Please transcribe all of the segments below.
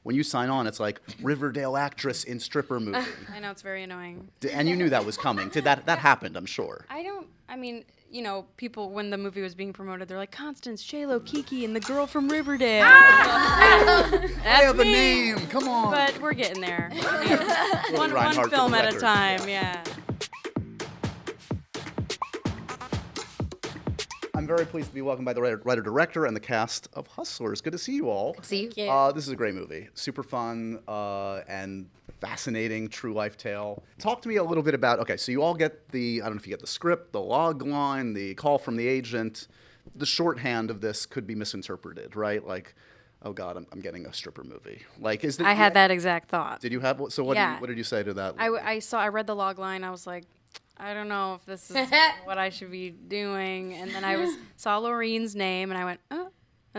when you sign on, it's like Riverdale actress in stripper movie. I know, it's very annoying. And you knew that was coming. That happened, I'm sure. People, when the movie was being promoted, they're like, Constance, J-Lo, Keke, and the girl from Riverdale. I have a name, come on. But we're getting there. One Reinhart film at a record. time, yeah. I'm very pleased to be welcomed by the writer-director and the cast of Hustlers. Good to see you all. See you. This is a great movie. Super fun and fascinating true life tale. Talk to me a little bit about, okay, so you all get I don't know if you get the script, the log line, the call from the agent. The shorthand of this could be misinterpreted, right? Like, oh God, I'm getting a stripper movie. Like, I had that exact thought. Did you have, so what, Yeah. what did you say to that? I read the log line, I was like, I don't know if this is what I should be doing. And then I saw Lorene's name, and I went, oh. And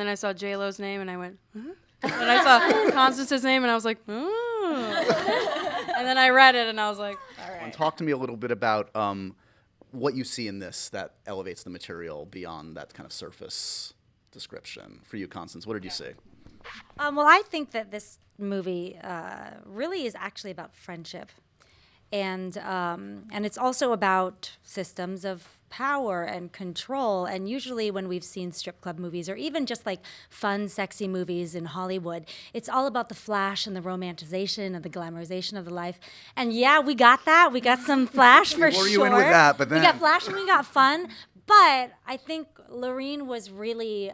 then I saw J-Lo's name, and I went, huh? And then I saw Constance's name, and I was like, oh. And then I read it, and I was like, all right. And talk to me a little bit about what you see in this that elevates the material beyond that kind of surface description. For you, Constance, what did you see? Well, I think that this movie really is actually about friendship. And it's also about systems of power and control. And usually when we've seen strip club movies or even just like fun, sexy movies in Hollywood, it's all about the flash and the romanticization and the glamorization of the life. And yeah, we got that. We got some flash for sure. You in with that, but then we got flash and we got fun. But I think Lorene was really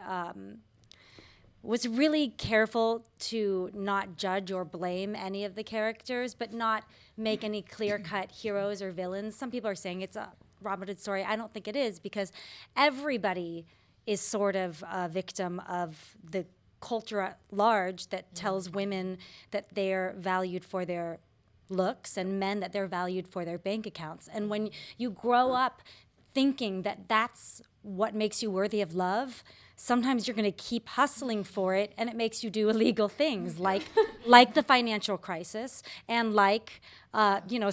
careful to not judge or blame any of the characters, but not make any clear-cut heroes or villains. Some people are saying it's a Robin Hood story. I don't think it is, because everybody is sort of a victim of the culture at large that tells women that they're valued for their looks and men that they're valued for their bank accounts. And when you grow up thinking that that's what makes you worthy of love, sometimes you're going to keep hustling for it, and it makes you do illegal things like the financial crisis and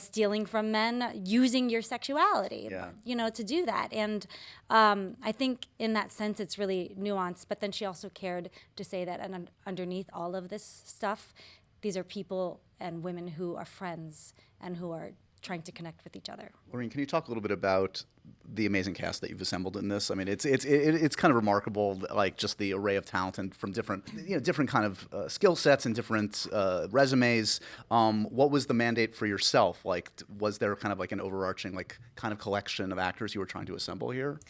stealing from men, using your sexuality, to do that. And I think in that sense it's really nuanced. But then she also cared to say that underneath all of this stuff, these are people and women who are friends and who are trying to connect with each other. Lorene, can you talk a little bit about the amazing cast that you've assembled in this? I mean, it's kind of remarkable, like just the array of talent and from different kind of skill sets and different resumes. What was the mandate for yourself? Like, was there kind of like an overarching kind of collection of actors you were trying to assemble here?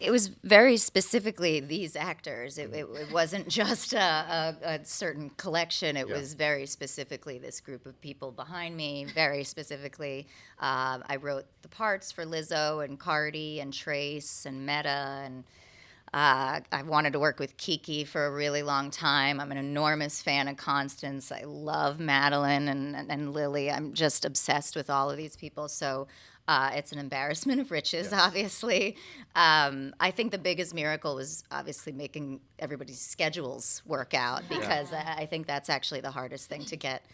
It was very specifically these actors. It wasn't just a certain collection. It was very specifically this group of people behind me. Very specifically, I wrote the parts for Lizzo and Cardi and Trace and Meta. And I wanted to work with Keke for a really long time. I'm an enormous fan of Constance. I love Madeline and Lili. I'm just obsessed with all of these people. So it's an embarrassment of riches, obviously. I think the biggest miracle was obviously making everybody's schedules work out, because I think that's actually the hardest thing, to get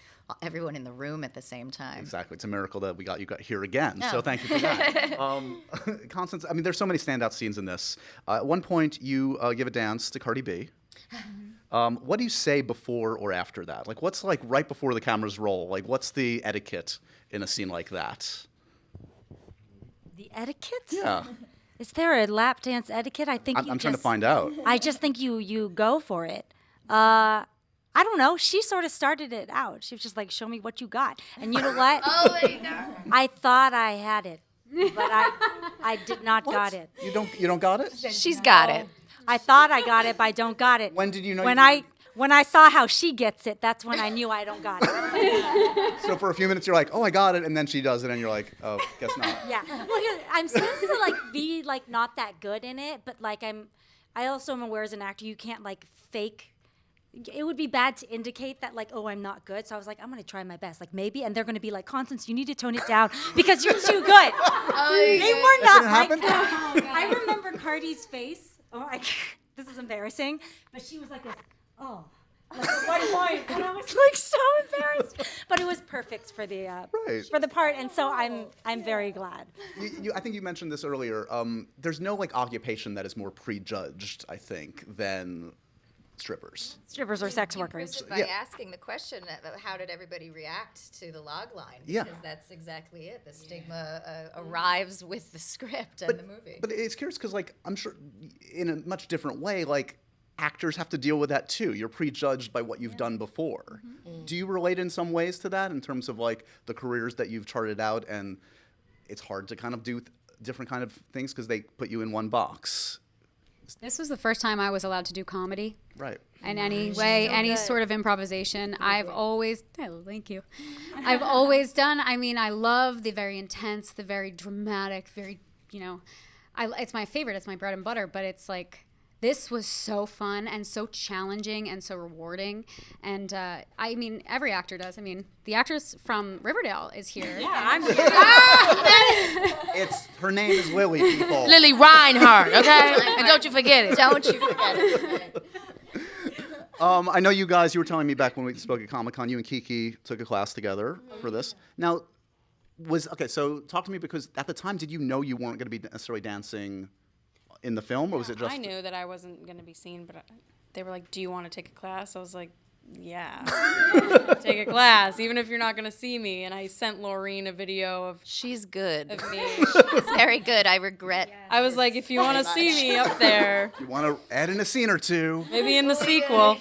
everyone in the room at the same time. Exactly. It's a miracle that you got here again. So thank you for that. Constance, I mean, there's so many standout scenes in this. At one point, you give a dance to Cardi B. What do you say before or after that? Like, what's like right before the cameras roll? Like, what's the etiquette in a scene like that? The etiquette? Yeah. Is there a lap dance etiquette? I think I'm trying to find out. I just think you go for it. I don't know. She sort of started it out. She was just like, "Show me what you got." And you know what? Oh, there you go. I thought I had it, but I did not got it. You don't got it? She's got it. I thought I got it, but I don't got it. When did you know? When I saw how she gets it, that's when I knew I don't got it. So for a few minutes you're like, "Oh, I got it," and then she does it, and you're like, "Oh, guess not." Yeah. Well, I'm supposed to be not that good in it, but I also am aware as an actor you can't fake. It would be bad to indicate that I'm not good. So I was like, I'm gonna try my best, maybe, and they're gonna be like, Constance, you need to tone it down because you're too good. They were not like that. I remember Cardi's face. Oh, this is embarrassing, but she was like this. Oh. At one point, and I was so embarrassed, but it was perfect for the part, and so I'm very glad. I think you mentioned this earlier. There's no occupation that is more prejudged, I think, than strippers. Strippers or sex workers. Proved it by asking the question, how did everybody react to the log line? Yeah. Because that's exactly it. The stigma arrives with the script and the movie. But it's curious because, like, I'm sure in a much different way, like, actors have to deal with that too. You're prejudged by what you've done before. Do you relate in some ways to that in terms of, like, the careers that you've charted out, and it's hard to kind of do different kind of things because they put you in one box? This was the first time I was allowed to do comedy. Right. In any way, any sort of improvisation. I've always, thank you. I've always done, I mean, I love the very intense, the very dramatic, very, it's my favorite, it's my bread and butter, but it's like, this was so fun and so challenging and so rewarding. And I mean, every actor does. I mean, the actress from Riverdale is here. Yeah, I'm here. Her name is Lili, people. Lili Reinhart, okay? And don't you forget it. Don't you forget it. I know you guys, you were telling me back when we spoke at Comic-Con, you and Keke took a class together for this. Now, so talk to me, because at the time, did you know you weren't going to be necessarily dancing in the film, or was it just... I knew that I wasn't going to be seen, but they were like, do you want to take a class? I was like, yeah, take a class, even if you're not going to see me. And I sent Lorene a video of She's good. me. She's very good. I regret. I was like, if you want to see me up there, You want to add in a scene or two. maybe in the sequel.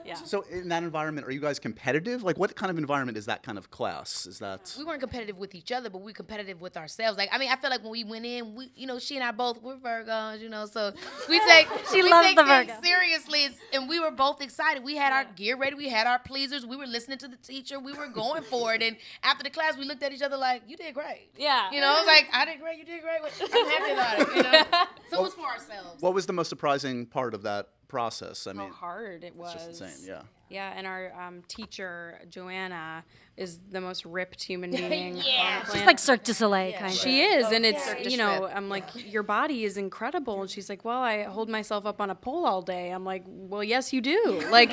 Yeah. So in that environment, are you guys competitive? Like, what kind of environment is that kind of class? Is that... We weren't competitive with each other, but we competitive with ourselves. Like, I mean, I feel like when we went in, she and I both, we're Virgos, so we take loves the things Virgo. seriously, and we were both excited. We had our gear ready, we had our pleasers, we were listening to the teacher, we were going for it, and after the class, we looked at each other like, you did great. Yeah. It was like, I did great, you did great. I'm happy about it, So it was for ourselves. What was the most surprising part of that process? I How mean, hard it was. it's just insane, yeah. Yeah, and our teacher, Joanna, is the most ripped human being on the planet. She's like Cirque du Soleil kind of. She is, and it's, I'm like, your body is incredible. And she's like, well, I hold myself up on a pole all day. I'm like, well, yes, you do. Like,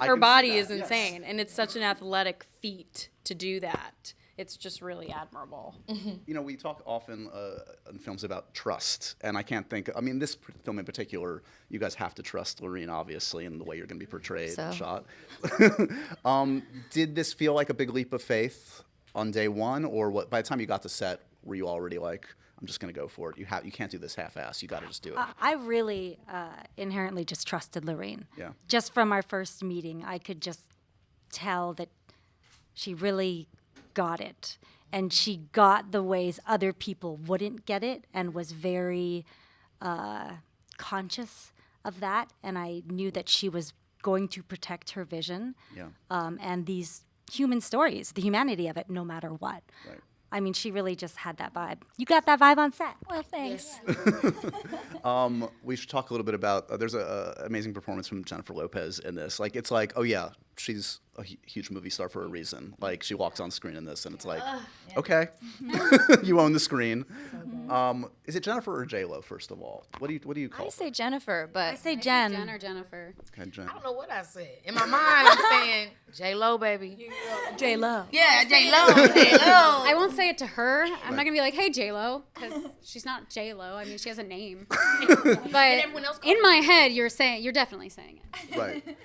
her body is insane. And it's such an athletic feat to do that. It's just really admirable. We talk often in films about trust, and I can't think... I mean, this film in particular, you guys have to trust Lorene, obviously, in the way you're going to be portrayed and shot. Did this feel like a big leap of faith on day one, or what? By the time you got to set, were you already like, I'm just going to go for it? You can't do this half-ass. You got to just do it. I really inherently just trusted Lorene. Yeah. Just from our first meeting, I could just tell that she really got it, and she got the ways other people wouldn't get it, and was very conscious of that. And I knew that she was going to protect her vision, and these human stories, the humanity of it, no matter what. Right. I mean, she really just had that vibe. You got that vibe on set. Well, thanks. We should talk a little bit about... there's an amazing performance from Jennifer Lopez in this. Like, it's like, oh yeah, she's a huge movie star for a reason. Like, she walks on screen in this, and it's like, okay, you own the screen. Is it Jennifer or J-Lo, first of all? What do you call I her? say Jennifer, but I say Jen. Jen or Jennifer. Okay, Jen. I don't know what I said. In my mind, I'm saying, J-Lo, baby. J-Lo. Yeah, J-Lo, J-Lo. I won't say it to her. I'm not gonna be like, "Hey, J-Lo," because she's not J-Lo. I mean, she has a name. But everyone else in my head, you're definitely saying it. Right.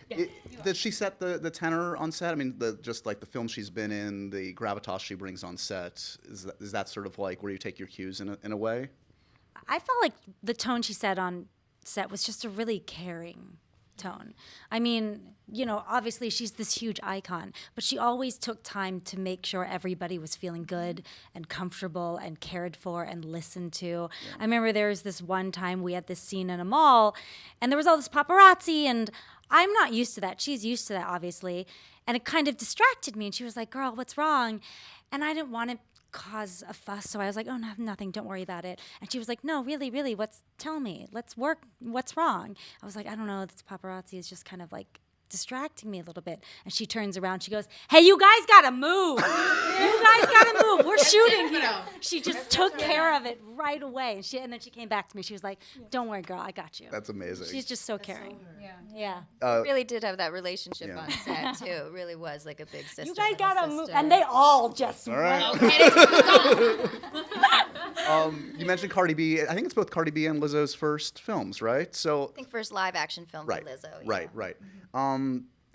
Did she set the tenor on set? I mean, just like the film she's been in, the gravitas she brings on set, is that sort of like where you take your cues in a way? I felt like the tone she set on set was just a really caring tone. I mean, obviously she's this huge icon, but she always took time to make sure everybody was feeling good and comfortable and cared for and listened to. Yeah. I remember there was this one time we had this scene in a mall, and there was all this paparazzi, and I'm not used to that. She's used to that, obviously. And it kind of distracted me, and she was like, girl, what's wrong? And I didn't want to cause a fuss, so I was like, oh, no, nothing, don't worry about it. And she was like, no, really, tell me, let's work, what's wrong? I was like, I don't know, this paparazzi is just kind of like distracting me a little bit. And she turns around, she goes, hey, you guys gotta move. You guys gotta move. We're shooting here. She just took care of it right away. And then she came back to me. She was like, don't worry, girl, I got you. That's amazing. She's just so caring. Yeah. We really did have that relationship on set too. It really was like a big sister. You guys little gotta move. sister. And they all just All right. You mentioned Cardi B. I think it's both Cardi B and Lizzo's first films, right? So I think first live action film right, for Lizzo. right.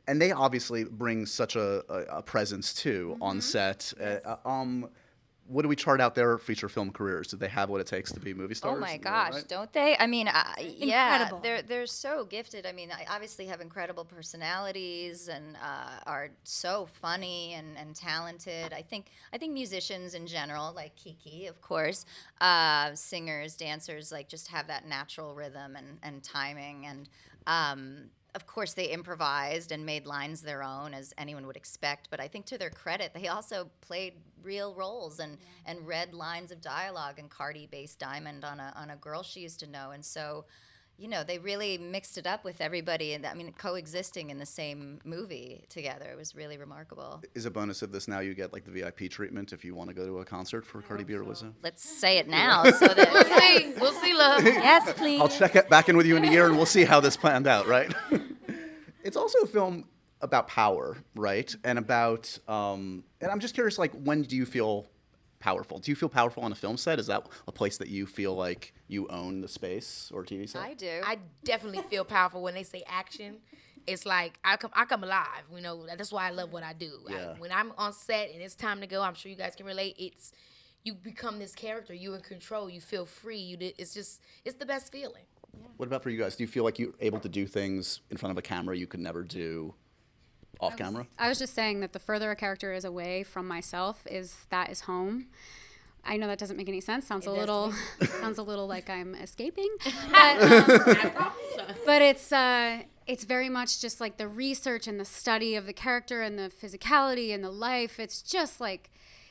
And they obviously bring such a presence too on set. What do we chart out their feature film careers? Do they have what it takes to be movie stars? Oh my Is that gosh, right? don't they? I mean, yeah, Incredible. they're so gifted. I mean, I obviously have incredible personalities and are so funny and talented. I think musicians in general, like Keke, of course, singers, dancers, like just have that natural rhythm and timing and. Of course, they improvised and made lines their own, as anyone would expect. But I think to their credit, they also played real roles and read lines of dialogue. And Cardi based Diamond on a girl she used to know. And so, you know, they really mixed it up with everybody. And I mean, coexisting in the same movie together. It was really remarkable. Is a bonus of this now you get like the VIP treatment if you want to go to a concert for Cardi B or Lizzo? Let's say it now so that We'll see, love. Yes, please. I'll check it back in with you in a year and we'll see how this planned out, right? It's also a film about power, right? And about, and I'm just curious, like, when do you feel powerful? Do you feel powerful on a film set? Is that a place that you feel like you own the space or TV set? I do. I definitely feel powerful when they say action. It's like I come alive. You know, that's why I love what I do. Yeah. When I'm on set and it's time to go, I'm sure you guys can relate. You become this character. You're in control. You feel free. It's the best feeling. What about for you guys? Do you feel like you're able to do things in front of a camera you could never do off camera? I was just saying that the further a character is away from myself, that is home. I know that doesn't make any sense. Sounds a little like I'm escaping, but it's very much just like the research and the study of the character and the physicality and the life. It's just like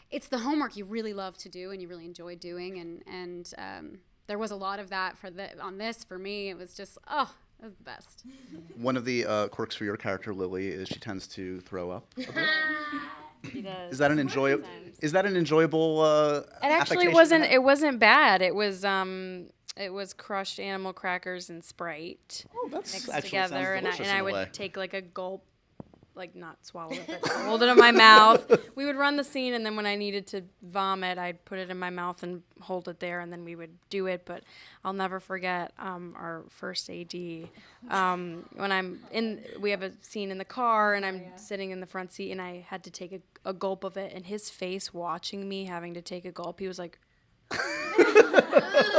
it's the homework you really love to do and you really enjoy doing, and there was a lot of that on this for me. It was just it was the best. One of the quirks for your character, Lily, is she tends to throw up a bit. He does. Is that an enjoyable? Is that an enjoyable? It actually wasn't. It wasn't bad. It was crushed animal crackers and Sprite Oh, that's mixed actually together, sounds and delicious in I a would way. take like a gulp, like not swallow it, but hold it in my mouth. We would run the scene, and then when I needed to vomit, I'd put it in my mouth and hold it there, and then we would do it. But I'll never forget our first AD. When we have a scene in the car, and I'm sitting in the front seat, and I had to take a gulp of it, and his face watching me having to take a gulp, he was like,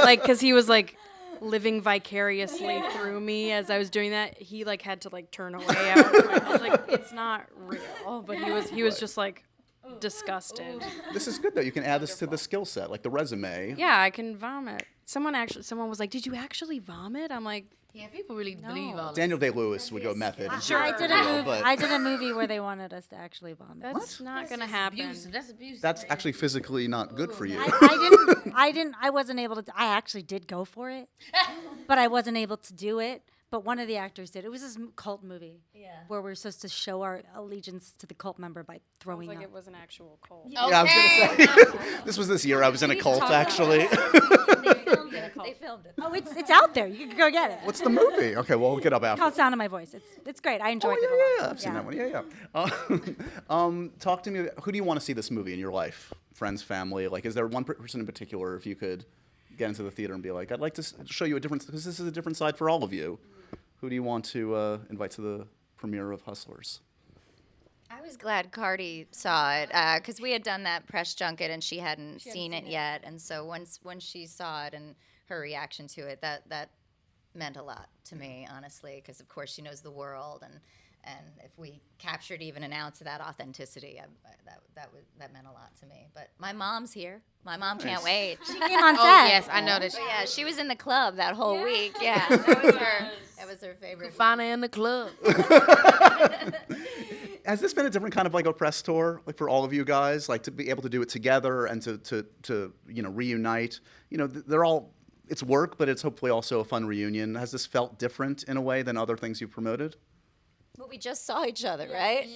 like, because he was like living vicariously through me as I was doing that. He like had to like turn away. I was like, it's not real, but he was just like disgusted. This is good though. You can add this to the skill set, like the resume. Yeah, I can vomit. Someone was like, "Did you actually vomit?" I'm like, Yeah, people really believe all that. Daniel Day-Lewis would go method. and Sure, I do did it, a movie. but I did a movie where they wanted us to actually vomit. "That's not gonna happen." Abusive. That's abusive. that's actually physically not good for you. I wasn't able to. I actually did go for it, but I wasn't able to do it. But one of the actors did. It was this cult movie where we're supposed to show our allegiance to the cult member by throwing Like up. it was an actual cold. Yeah, I was gonna say. This was this year. I was in a cult actually. they filmed it. Oh, it's out there. You can go get it. What's the movie? Okay, well, we'll get up It's after. called Sound of My Voice. It's great. I enjoyed it a Oh, lot. yeah, I've seen that one. Yeah. Talk to me. Who do you want to see this movie in your life? Friends, family. Like, is there one person in particular? If you could get into the theater and be like, I'd like to show you a different, because this is a different side for all of you. Who do you want to invite to the premiere of Hustlers? I was glad Cardi saw it because we had done that press junket and she hadn't seen it yet. And so once she saw it and her reaction to it, that meant a lot to me, honestly, because of course she knows the world, and if we captured even an ounce of that authenticity, that meant a lot to me. But my mom's here. My mom can't wait. She came on set. Oh yes, I know that. But yeah, she was in the club that whole week. Yeah, that was her favorite. Find her in the club. Has this been a different kind of like a press tour, like for all of you guys, like to be able to do it together and to reunite? They're all, it's work, but it's hopefully also a fun reunion. Has this felt different in a way than other things you've promoted? But we just saw each other, right?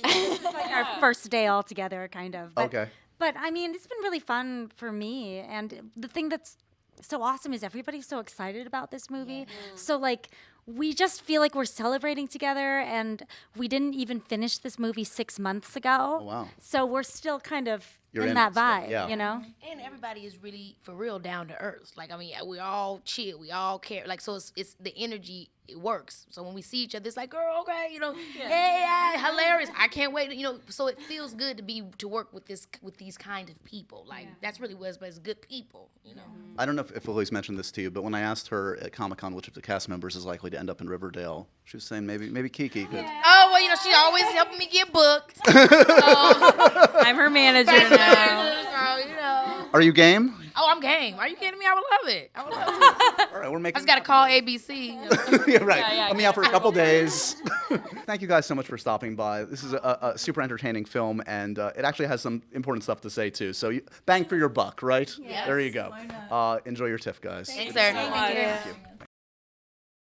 Like our first day all together, kind of. But, Okay. But I mean, it's been really fun for me. And the thing that's so awesome is everybody's so excited about this movie. So like, we just feel like we're celebrating together, and we didn't even finish this movie 6 months ago. Oh, wow. So we're still kind of You're in in that it still, vibe, yeah. you know? And everybody is really, for real, down to earth. Like, I mean, we all chill. We all care. Like, so it's the energy, it works. So when we see each other, it's like, girl, okay, you know, hey, hilarious. I can't wait, you know. So it feels good to work with these kind of people. Like, that's really what it's good people, you know. I don't know if Lily's mentioned this to you, but when I asked her at Comic-Con which of the cast members is likely to end up in Riverdale, she was saying maybe Keke could. Oh, well, you know, she always helping me get booked. I'm her manager now. So, you know. Are you game? Oh, I'm game. Are you kidding me? I would love it. I would love it. All right, we're making. I just got to call ABC. You know. Yeah, right. Let me out for a couple days. Thank you guys so much for stopping by. This is a super entertaining film, and it actually has some important stuff to say too. So bang for your buck, right? Yes. There you go. Enjoy your TIFF, guys. Thanks, sir. Thank you.